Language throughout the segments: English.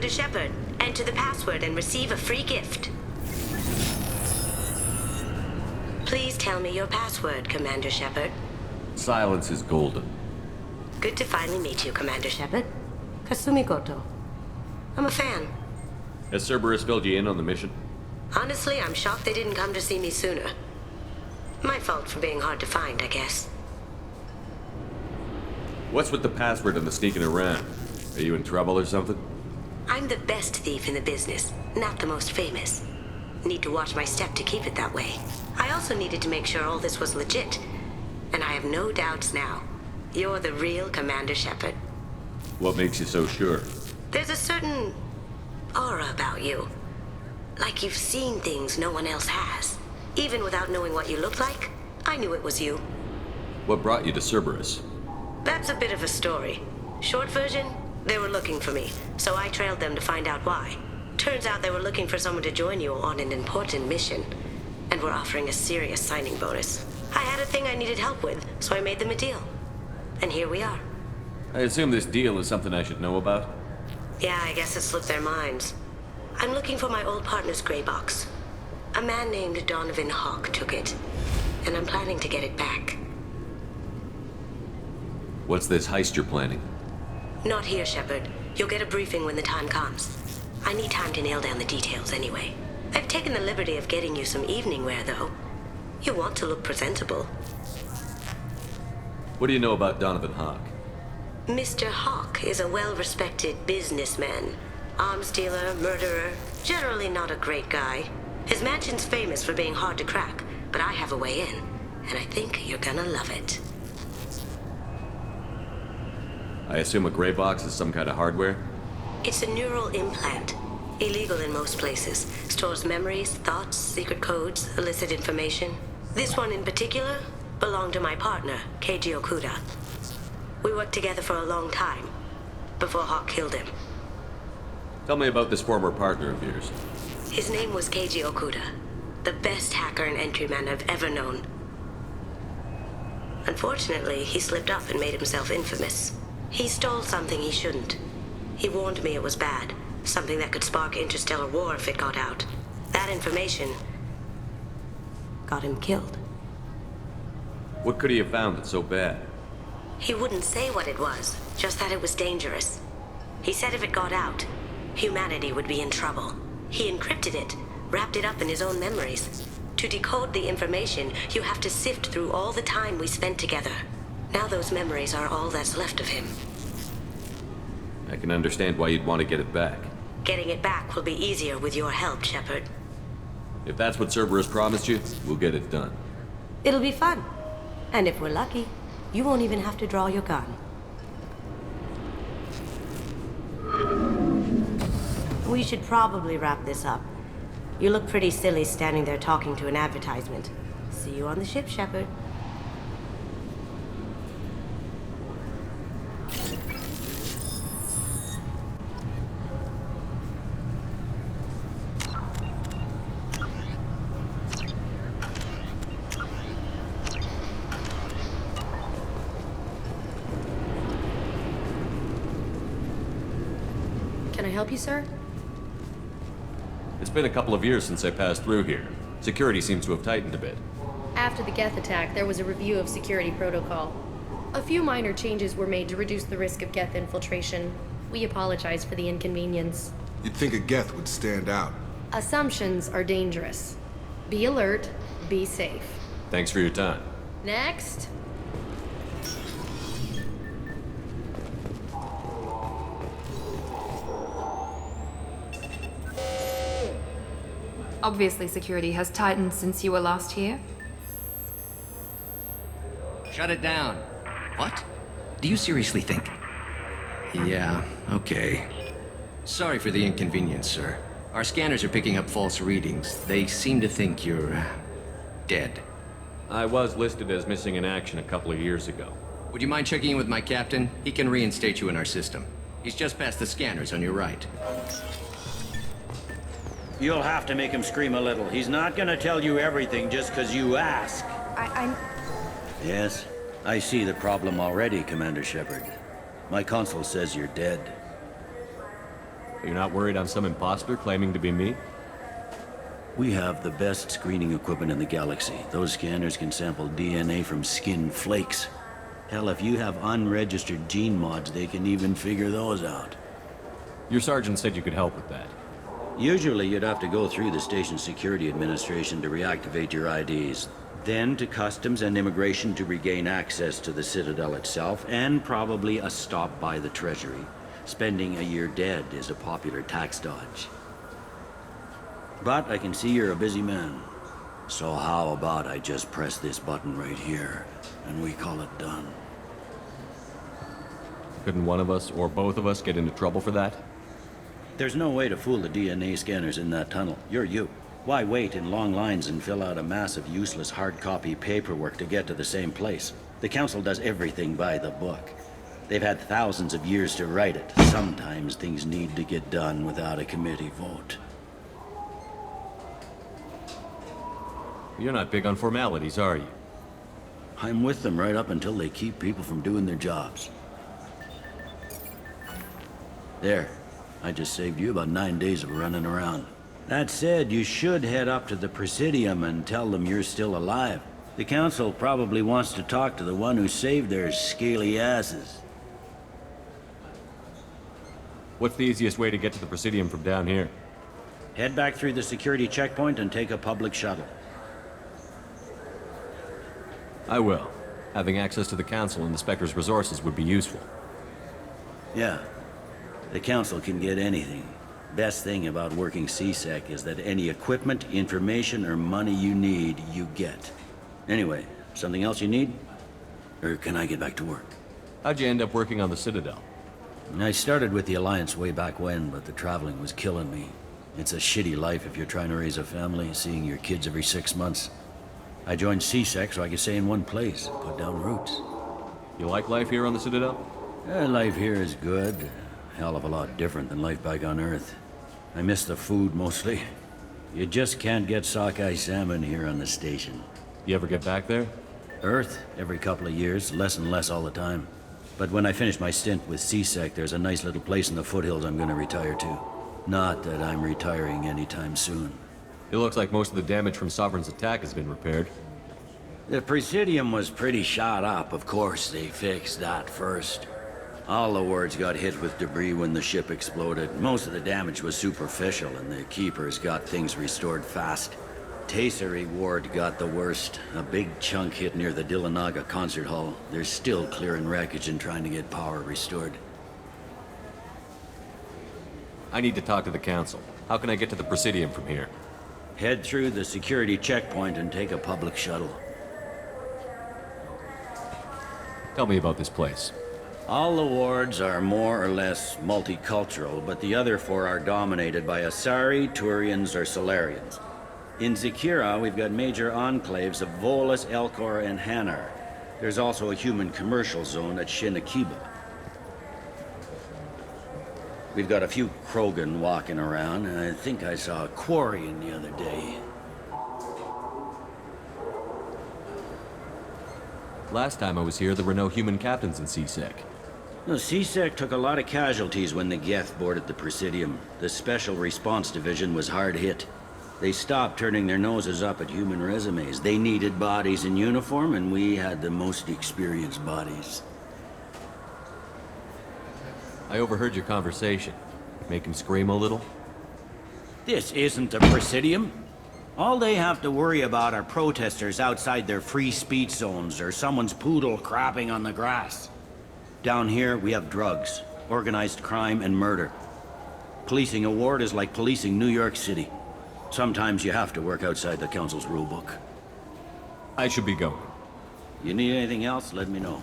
Commander Shepard. Enter the password and receive a free gift. Please tell me your password, Commander Shepard. Silence is golden. Good to finally meet you, Commander Shepard. Kasumi Goto. I'm a fan. Has Cerberus filled you in on the mission? Honestly, I'm shocked they didn't come to see me sooner. My fault for being hard to find, I guess. What's with the password and the sneaking around? Are you in trouble or something? I'm the best thief in the business, not the most famous. Need to watch my step to keep it that way. I also needed to make sure all this was legit. And I have no doubts now. You're the real Commander Shepard. What makes you so sure? There's a certain aura about you. Like you've seen things no one else has. Even without knowing what you looked like, I knew it was you. What brought you to Cerberus? That's a bit of a story. Short version, they were looking for me, so I trailed them to find out why. Turns out they were looking for someone to join you on an important mission, and were offering a serious signing bonus. I had a thing I needed help with, so I made them a deal. And here we are. I assume this deal is something I should know about? Yeah, I guess it slipped their minds. I'm looking for my old partner's gray box. A man named Donovan Hawk took it, and I'm planning to get it back. What's this heist you're planning? Not here, Shepard. You'll get a briefing when the time comes. I need time to nail down the details anyway. I've taken the liberty of getting you some evening wear, though. You want to look presentable. What do you know about Donovan Hawk? Mr. Hawk is a well-respected businessman. Arms dealer, murderer, generally not a great guy. His mansion's famous for being hard to crack, but I have a way in, and I think you're gonna love it. I assume a gray box is some kind of hardware? It's a neural implant. Illegal in most places. Stores memories, thoughts, secret codes, illicit information. This one in particular belonged to my partner, Keiji Okuda. We worked together for a long time, before Hawk killed him. Tell me about this former partner of yours. His name was Keiji Okuda, the best hacker and entryman I've ever known. Unfortunately, he slipped up and made himself infamous. He stole something he shouldn't. He warned me it was bad, something that could spark interstellar war if it got out. That information got him killed. What could he have found that's so bad? He wouldn't say what it was, just that it was dangerous. He said if it got out, humanity would be in trouble. He encrypted it, wrapped it up in his own memories. To decode the information, you have to sift through all the time we spent together. Now those memories are all that's left of him. I can understand why you'd want to get it back. Getting it back will be easier with your help, Shepard. If that's what Cerberus promised you, we'll get it done. It'll be fun. And if we're lucky, you won't even have to draw your gun. We should probably wrap this up. You look pretty silly standing there talking to an advertisement. See you on the ship, Shepard. Can I help you, sir? It's been a couple of years since I passed through here. Security seems to have tightened a bit. After the Geth attack, there was a review of security protocol. A few minor changes were made to reduce the risk of Geth infiltration. We apologize for the inconvenience. You'd think a Geth would stand out. Assumptions are dangerous. Be alert, be safe. Thanks for your time. Next. Obviously, security has tightened since you were last here. Shut it down. What? Do you seriously think? Yeah, okay. Sorry for the inconvenience, sir. Our scanners are picking up false readings. They seem to think you're dead. I was listed as missing in action a couple of years ago. Would you mind checking in with my captain? He can reinstate you in our system. He's just past the scanners on your right. You'll have to make him scream a little. He's not gonna tell you everything just because you ask. I'm... Yes, I see the problem already, Commander Shepard. My console says you're dead. You're not worried I'm some imposter claiming to be me? We have the best screening equipment in the galaxy. Those scanners can sample DNA from skin flakes. Hell, if you have unregistered gene mods, they can even figure those out. Your sergeant said you could help with that. Usually, you'd have to go through the station security administration to reactivate your IDs. Then to customs and immigration to regain access to the Citadel itself, and probably a stop by the Treasury. Spending a year dead is a popular tax dodge. But I can see you're a busy man. So how about I just press this button right here, and we call it done? Couldn't one of us, or both of us, get into trouble for that? There's no way to fool the DNA scanners in that tunnel. You're you. Why wait in long lines and fill out a massive useless hard copy paperwork to get to the same place? The Council does everything by the book. They've had thousands of years to write it. Sometimes things need to get done without a committee vote. You're not big on formalities, are you? I'm with them right up until they keep people from doing their jobs. There. I just saved you about 9 days of running around. That said, you should head up to the Presidium and tell them you're still alive. The Council probably wants to talk to the one who saved their scaly asses. What's the easiest way to get to the Presidium from down here? Head back through the security checkpoint and take a public shuttle. I will. Having access to the Council and the Spectre's resources would be useful. Yeah. The Council can get anything. Best thing about working CSEC is that any equipment, information, or money you need, you get. Anyway, something else you need? Or can I get back to work? How'd you end up working on the Citadel? I started with the Alliance way back when, but the traveling was killing me. It's a shitty life if you're trying to raise a family, seeing your kids every 6 months. I joined CSEC so I could stay in one place, put down roots. You like life here on the Citadel? Life here is good. Hell of a lot different than life back on Earth. I miss the food mostly. You just can't get sockeye salmon here on the station. You ever get back there? Earth, every couple of years, less and less all the time. But when I finish my stint with CSEC, there's a nice little place in the foothills I'm gonna retire to. Not that I'm retiring anytime soon. It looks like most of the damage from Sovereign's attack has been repaired. The Presidium was pretty shot up. Of course, they fixed that first. All the wards got hit with debris when the ship exploded. Most of the damage was superficial, and the Keepers got things restored fast. Tasery Ward got the worst. A big chunk hit near the Dillanaga concert hall. They're still clearing wreckage and trying to get power restored. I need to talk to the Council. How can I get to the Presidium from here? Head through the security checkpoint and take a public shuttle. Tell me about this place. All the wards are more or less multicultural, but the other four are dominated by Asari, Turians, or Solarians. In Zakira, we've got major enclaves of Volus, Elcor, and Hanar. There's also a human commercial zone at Shinakiba. We've got a few Krogan walking around, and I think I saw a Quarian the other day. Last time I was here, there were no human captains in CSEC. No, CSEC took a lot of casualties when the Geth boarded the Presidium. The Special Response Division was hard hit. They stopped turning their noses up at human resumes. They needed bodies in uniform, and we had the most experienced bodies. I overheard your conversation. Make him scream a little? This isn't the Presidium. All they have to worry about are protesters outside their free speech zones or someone's poodle crapping on the grass. Down here, we have drugs, organized crime, and murder. Policing a ward is like policing New York City. Sometimes you have to work outside the Council's rulebook. I should be going. You need anything else, let me know.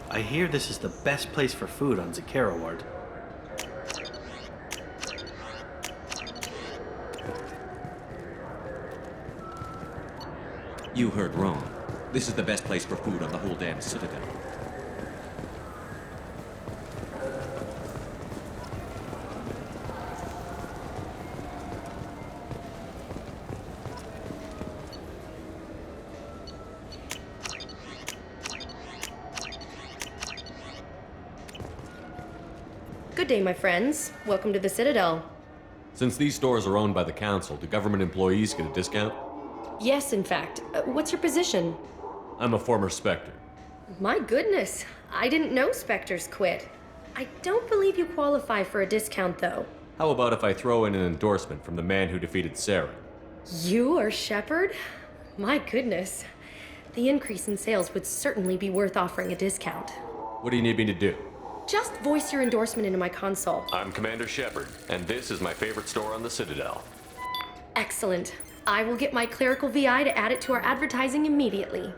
I hear this is the best place for food on Zakira Ward. You heard wrong. This is the best place for food on the whole damn Citadel. Good day, my friends. Welcome to the Citadel. Since these stores are owned by the Council, do government employees get a discount? Yes, in fact. What's your position? I'm a former Spectre. My goodness, I didn't know Spectres quit. I don't believe you qualify for a discount, though. How about if I throw in an endorsement from the man who defeated Saren? You are Shepard? My goodness. The increase in sales would certainly be worth offering a discount. What do you need me to do? Just voice your endorsement into my console. I'm Commander Shepard, and this is my favorite store on the Citadel. Excellent. I will get my clerical VI to add it to our advertising immediately.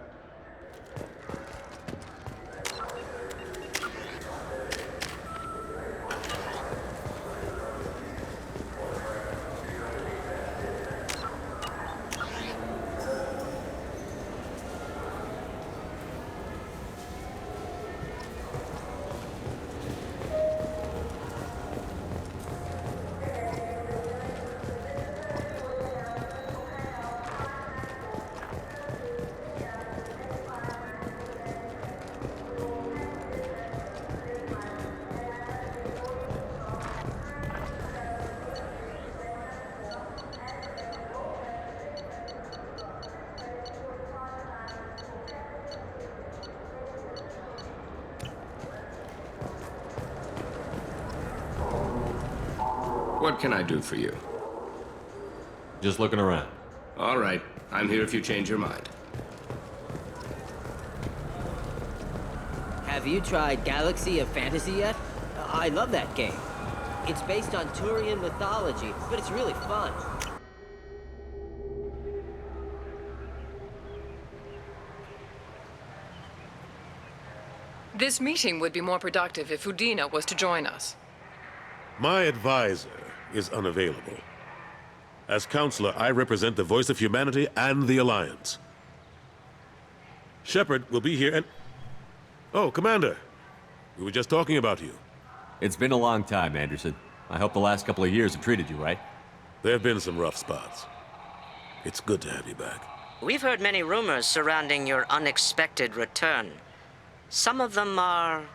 What can I do for you? Just looking around. All right, I'm here if you change your mind. Have you tried Galaxy of Fantasy yet? I love that game. It's based on Turian mythology, but it's really fun. This meeting would be more productive if Udina was to join us. My advisor is unavailable. As counselor, I represent the voice of humanity and the Alliance. Shepard will be here and... Oh, Commander. We were just talking about you. It's been a long time, Anderson. I hope the last couple of years have treated you right. There have been some rough spots. It's good to have you back. We've heard many rumors surrounding your unexpected return. Some of them are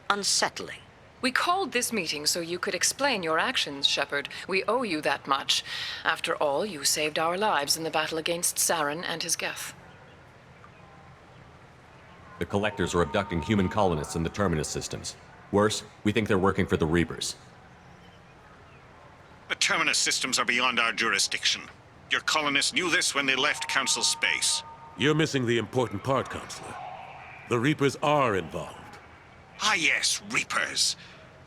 unsettling. We called this meeting so you could explain your actions, Shepard. We owe you that much. After all, you saved our lives in the battle against Saren and his Geth. The Collectors are abducting human colonists in the Terminus systems. Worse, we think they're working for the Reapers. The Terminus systems are beyond our jurisdiction. Your colonists knew this when they left Council space. You're missing the important part, Counselor. The Reapers are involved. Ah yes, Reapers.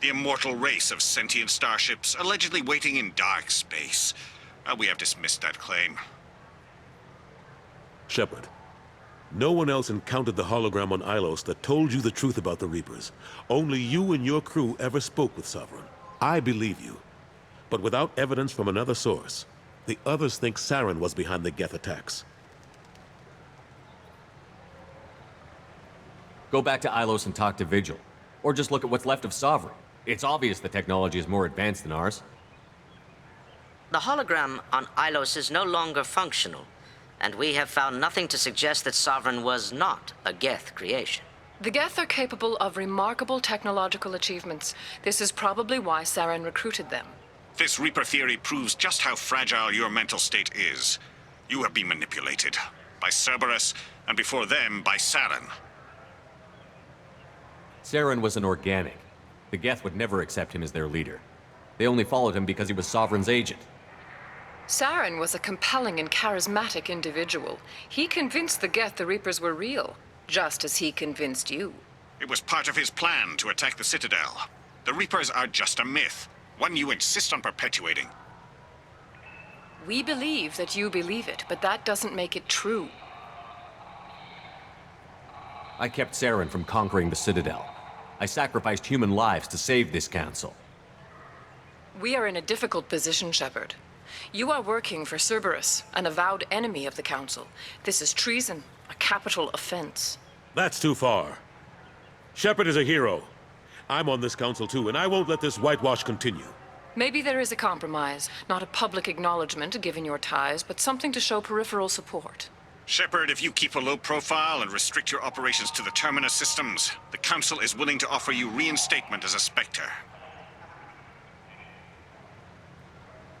The immortal race of sentient starships allegedly waiting in dark space. We have dismissed that claim. Shepard, no one else encountered the hologram on Ilos that told you the truth about the Reapers. Only you and your crew ever spoke with Sovereign. I believe you. But without evidence from another source, the others think Saren was behind the Geth attacks. Go back to Ilos and talk to Vigil. Or just look at what's left of Sovereign. It's obvious the technology is more advanced than ours. The hologram on Ilos is no longer functional, and we have found nothing to suggest that Sovereign was not a Geth creation. The Geth are capable of remarkable technological achievements. This is probably why Saren recruited them. This Reaper theory proves just how fragile your mental state is. You have been manipulated. By Cerberus, and before them, by Saren. Saren was an organic. The Geth would never accept him as their leader. They only followed him because he was Sovereign's agent. Saren was a compelling and charismatic individual. He convinced the Geth the Reapers were real, just as he convinced you. It was part of his plan to attack the Citadel. The Reapers are just a myth, one you insist on perpetuating. We believe that you believe it, but that doesn't make it true. I kept Saren from conquering the Citadel. I sacrificed human lives to save this council. We are in a difficult position, Shepard. You are working for Cerberus, an avowed enemy of the Council. This is treason, a capital offense. That's too far. Shepard is a hero. I'm on this council too, and I won't let this whitewash continue. Maybe there is a compromise. Not a public acknowledgement given your ties, but something to show peripheral support. Shepard, if you keep a low profile and restrict your operations to the Terminus systems, the Council is willing to offer you reinstatement as a Spectre.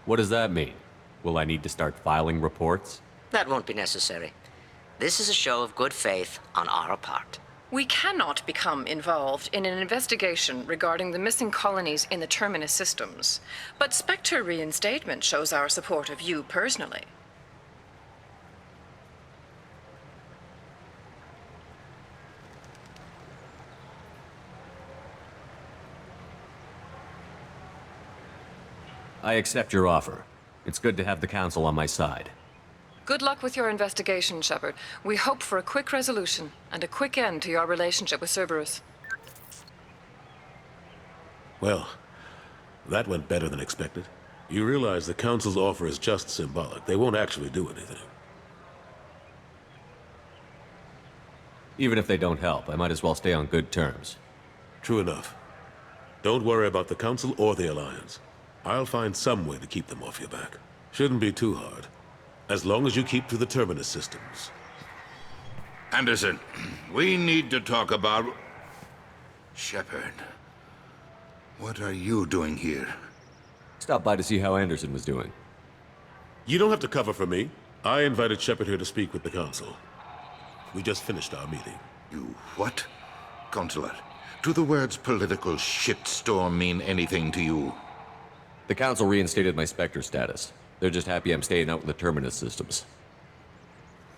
What does that mean? Will I need to start filing reports? That won't be necessary. This is a show of good faith on our part. We cannot become involved in an investigation regarding the missing colonies in the Terminus systems, but Spectre reinstatement shows our support of you personally. I accept your offer. It's good to have the Council on my side. Good luck with your investigation, Shepard. We hope for a quick resolution and a quick end to your relationship with Cerberus. Well, that went better than expected. You realize the Council's offer is just symbolic. They won't actually do anything. Even if they don't help, I might as well stay on good terms. True enough. Don't worry about the Council or the Alliance. I'll find some way to keep them off your back. Shouldn't be too hard. As long as you keep to the Terminus systems. Anderson, we need to talk about... Shepard. What are you doing here? Stopped by to see how Anderson was doing. You don't have to cover for me. I invited Shepard here to speak with the Council. We just finished our meeting. You what? Counselor, do the words political shitstorm mean anything to you? The Council reinstated my Spectre status. They're just happy I'm staying out with the Terminus systems.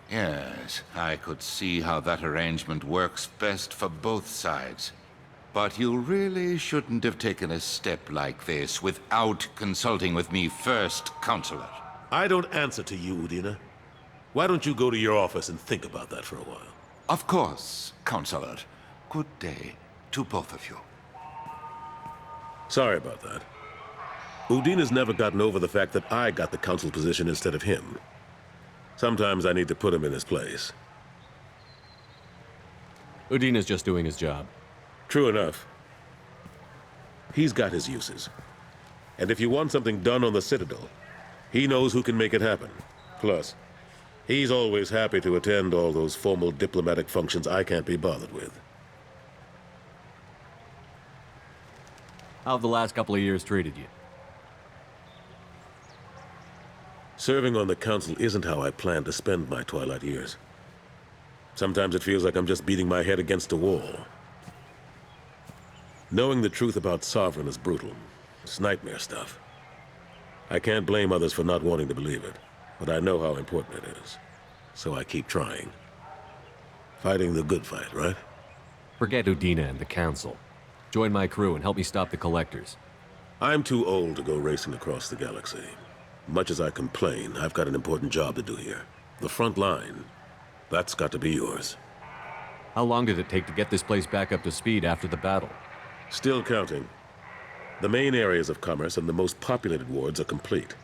Yes, I could see how that arrangement works best for both sides. But you really shouldn't have taken a step like this without consulting with me first, Counselor. I don't answer to you, Udina. Why don't you go to your office and think about that for a while? Of course, Counselor. Good day to both of you. Sorry about that. Udina's never gotten over the fact that I got the Council position instead of him. Sometimes I need to put him in his place. Udina's just doing his job. True enough. He's got his uses. And if you want something done on the Citadel, he knows who can make it happen. Plus, he's always happy to attend all those formal diplomatic functions I can't be bothered with. How have the last couple of years treated you? Serving on the Council isn't how I plan to spend my twilight years. Sometimes it feels like I'm just beating my head against a wall. Knowing the truth about Sovereign is brutal. It's nightmare stuff. I can't blame others for not wanting to believe it, but I know how important it is. So I keep trying. Fighting the good fight, right? Forget Udina and the Council. Join my crew and help me stop the Collectors. I'm too old to go racing across the galaxy. Much as I complain, I've got an important job to do here. The front line. That's got to be yours. How long did it take to get this place back up to speed after the battle? Still counting. The main areas of commerce and the most populated wards are complete.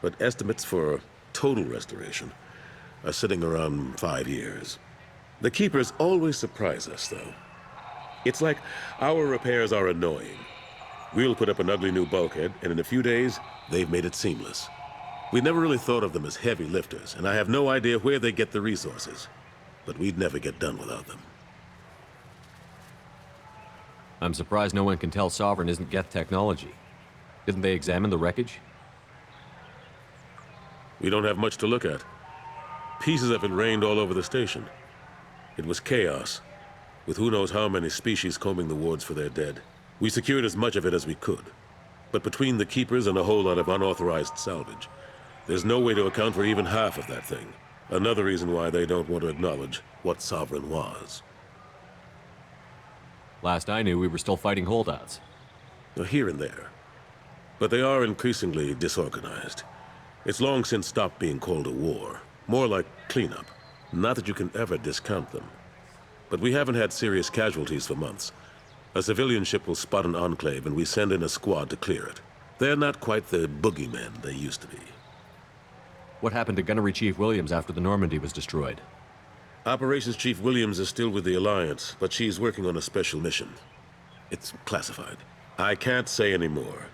But estimates for total restoration are sitting around 5 years. The Keepers always surprise us, though. It's like our repairs are annoying. We'll put up an ugly new bulkhead, and in a few days, they've made it seamless. We never really thought of them as heavy lifters, and I have no idea where they get the resources. But we'd never get done without them. I'm surprised no one can tell Sovereign isn't Geth technology. Didn't they examine the wreckage? We don't have much to look at. Pieces of it rained all over the station. It was chaos, with who knows how many species combing the wards for their dead. We secured as much of it as we could. But between the Keepers and a whole lot of unauthorized salvage, there's no way to account for even half of that thing. Another reason why they don't want to acknowledge what Sovereign was. Last I knew, we were still fighting holdouts. Here and there. But they are increasingly disorganized. It's long since stopped being called a war. More like cleanup. Not that you can ever discount them. But we haven't had serious casualties for months. A civilian ship will spot an enclave and we send in a squad to clear it. They're not quite the boogeymen they used to be. What happened to Gunnery Chief Williams after the Normandy was destroyed? Operations Chief Williams is still with the Alliance, but she's working on a special mission. It's classified. I can't say any more.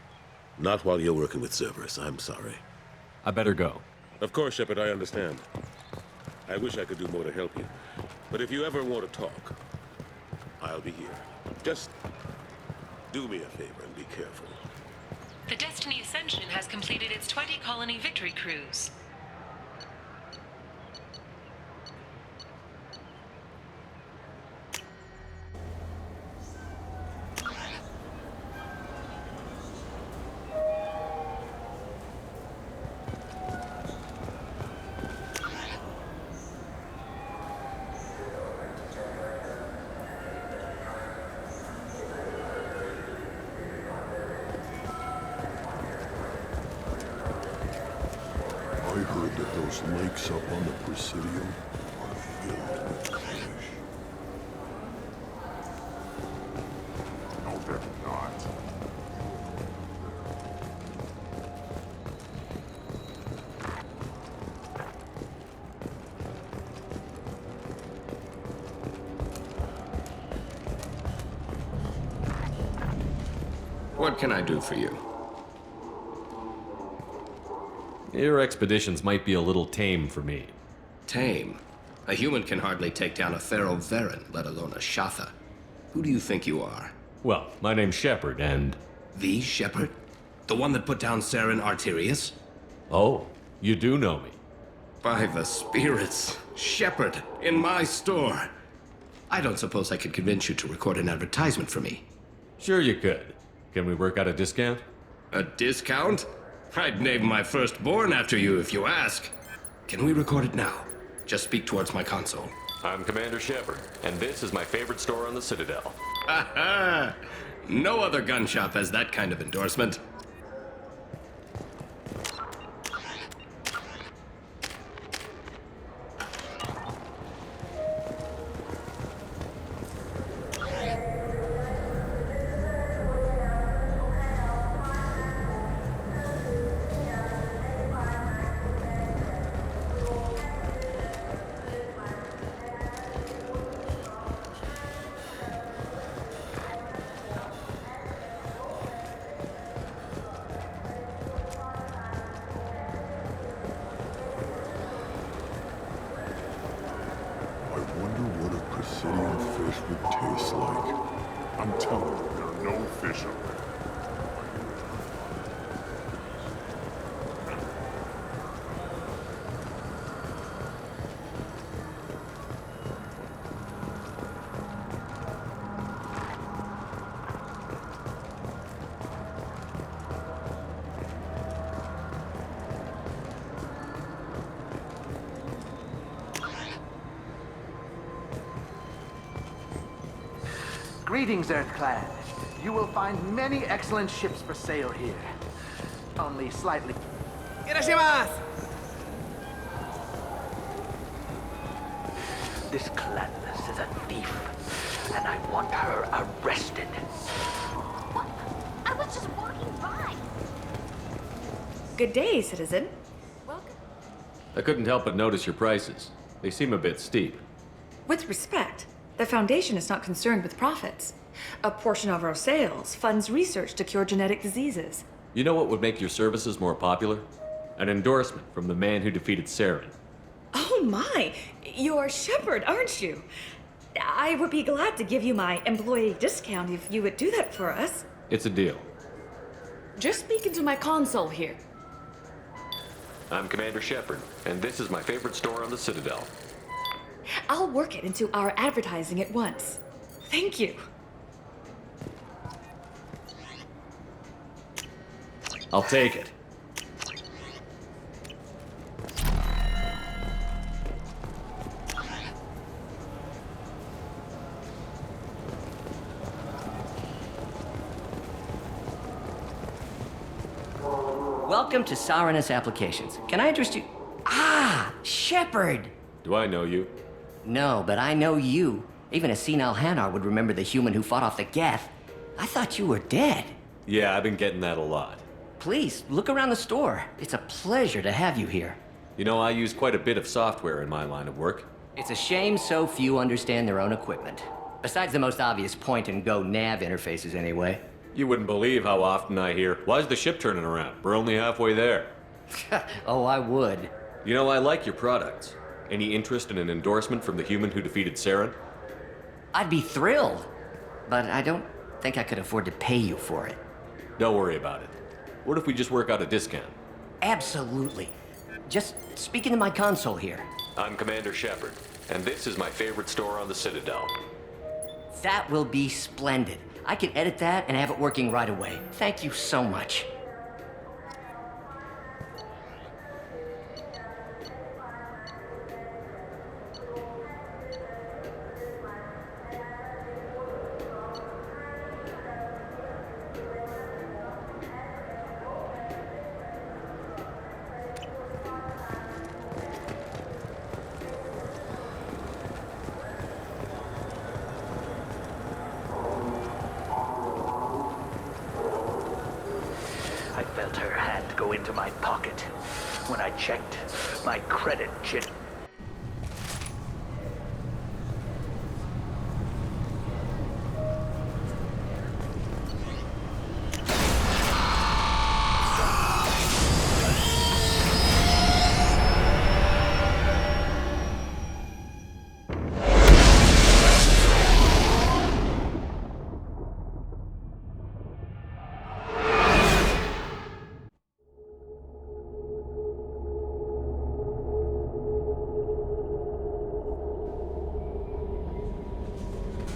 Not while you're working with Cerberus, I'm sorry. I better go. Of course, Shepard, I understand. I wish I could do more to help you. But if you ever want to talk, I'll be here. Just do me a favor and be careful. The Destiny Ascension has completed its 20-colony victory cruise. I heard that those lakes up on the Presidium are filled with fish. No, they're not. What can I do for you? Your expeditions might be a little tame for me. Tame? A human can hardly take down a Pharaoh Varen, let alone a Shatha. Who do you think you are? Well, my name's Shepard, and... The Shepard? The one that put down Saren Arterius? Oh, you do know me. By the spirits. Shepard, in my store. I don't suppose I could convince you to record an advertisement for me. Sure you could. Can we work out a discount? A discount? I'd name my firstborn after you if you ask. Can we record it now? Just speak towards my console. I'm Commander Shepard, and this is my favorite store on the Citadel. Ha ha! No other gun shop has that kind of endorsement. I wonder what a Presidium fish would taste like. I'm telling you, there are no fish up there. Greetings, Earthclad. You will find many excellent ships for sale here. Only slightly... Irashimasu! This Cladness is a thief, and I want her arrested. What? I was just walking by. Good day, citizen. Welcome. I couldn't help but notice your prices. They seem a bit steep. With respect, the Foundation is not concerned with profits. A portion of our sales funds research to cure genetic diseases. You know what would make your services more popular? An endorsement from the man who defeated Saren. Oh my! You're Shepard, aren't you? I would be glad to give you my employee discount if you would do that for us. It's a deal. Just speak into my console here. I'm Commander Shepard, and this is my favorite store on the Citadel. I'll work it into our advertising at once. Thank you. I'll take it. Welcome to Sarenus Applications. Can I interest you? Ah, Shepard! Do I know you? No, but I know you. Even a senile Hanar would remember the human who fought off the Geth. I thought you were dead. Yeah, I've been getting that a lot. Please, look around the store. It's a pleasure to have you here. You know, I use quite a bit of software in my line of work. It's a shame so few understand their own equipment. Besides the most obvious point-and-go nav interfaces, anyway. You wouldn't believe how often I hear, "Why's the ship turning around? We're only halfway there." Oh, I would. You know, I like your products. Any interest in an endorsement from the human who defeated Saren? I'd be thrilled. But I don't think I could afford to pay you for it. Don't worry about it. What if we just work out a discount? Absolutely. Just speak into my console here. I'm Commander Shepard, and this is my favorite store on the Citadel. That will be splendid. I can edit that and have it working right away. Thank you so much. I felt her hand go into my pocket. When I checked, my credit chit.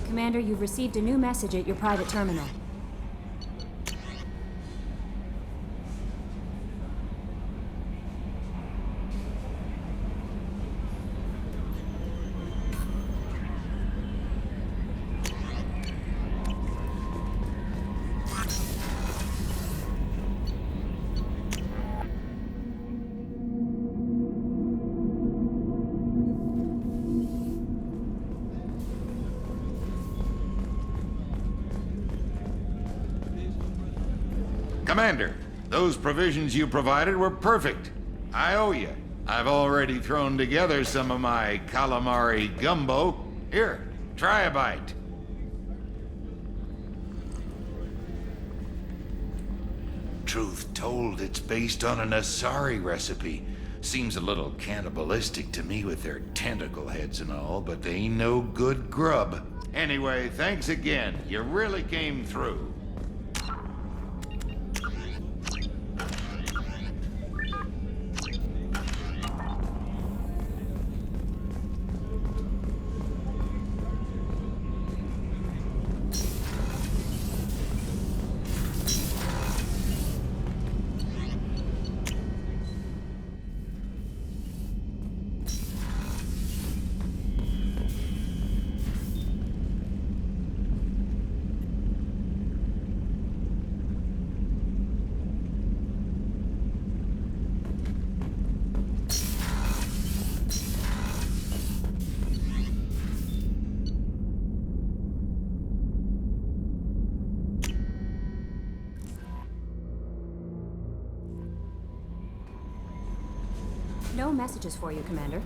Commander, you've received a new message at your private terminal. Commander, those provisions you provided were perfect. I owe you. I've already thrown together some of my calamari gumbo. Here, try a bite. Truth told, it's based on an Asari recipe. Seems a little cannibalistic to me with their tentacle heads and all, but they ain't no good grub. Anyway, thanks again. You really came through. No messages for you, Commander.